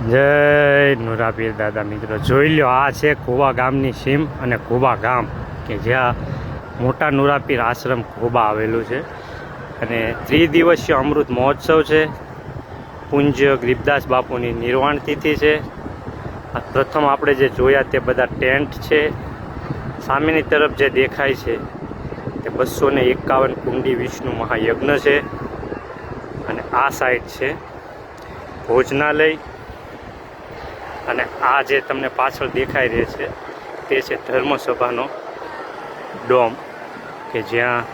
જય નુરાપીર દાદા. મિત્રો જોઈ લો, આ છે ખોબા ગામની સીમ અને ખોબા ગામ કે જ્યાં મોટા નુરાપીર આશ્રમ ખોબા આવેલું છે અને ત્રિદિવસીય અમૃત મહોત્સવ છે. પૂજ્ય ગરીબદાસ બાપુની નિર્વાણ તિથિ છે. આ પ્રથમ આપણે જે જોયા તે બધા ટેન્ટ છે. સામેની તરફ જે દેખાય છે તે 251 કુંડી વિષ્ણુ મહાયજ્ઞ છે અને આ સાઈડ છે ભોજનાલય અને આ જે તમને પાછળ દેખાઈ રહે છે તે છે ધર્મસભાનો ડોમ કે જ્યાં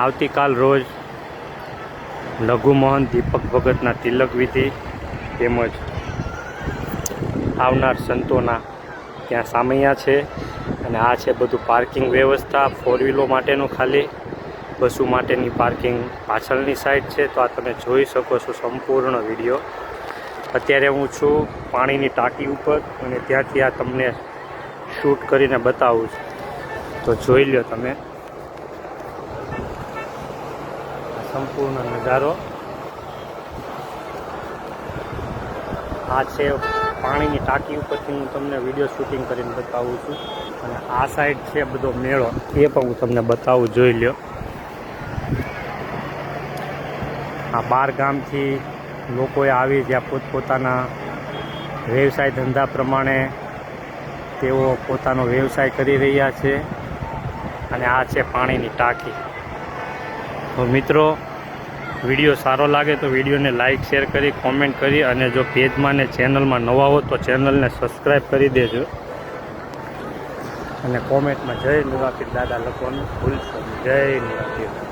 આવતીકાલ રોજ લઘુ મહંત દીપક ભગતના તિલક વિધિ તેમજ આવનાર સંતોના ત્યાં સામૈયા છે. અને આ છે બધું પાર્કિંગ વ્યવસ્થા, ફોર વ્હીલો માટેનું, ખાલી બસો માટેની પાર્કિંગ પાછળની સાઈડ છે. તો આ તમે જોઈ શકો છો સંપૂર્ણ વિડીયો. અત્યારે હું છું પાણીની ટાંકી ઉપર અને ત્યાંથી આ તમને શૂટ કરીને બતાવું છું. તો જોઈ લો તમે સંપૂર્ણ નજારો. આ છે પાણીની ટાંકી ઉપરથી હું તમને વિડીયો શૂટિંગ કરીને બતાવું છું. અને આ સાઈડ છે બધો મેળો, એ પણ હું તમને બતાવું, જોઈ લો. આ 12 ગામથી લોકોએ આવી જ્યાં પોતપોતાના વ્યવસાય ધંધા પ્રમાણે તેઓ પોતાનો વ્યવસાય કરી રહ્યા છે. અને આ છે પાણીની ટાંકી. તો મિત્રો, વિડીયો સારો લાગે તો વિડીયોને લાઇક શેર કરી કોમેન્ટ કરી અને જો પેજમાં ને ચેનલમાં નવા હો તો ચેનલને સબસ્ક્રાઈબ કરી દેજો અને કોમેન્ટમાં જય નુરાપીર દાદા લખવાનું ભૂલશો નહીં. જય નુરાપીર.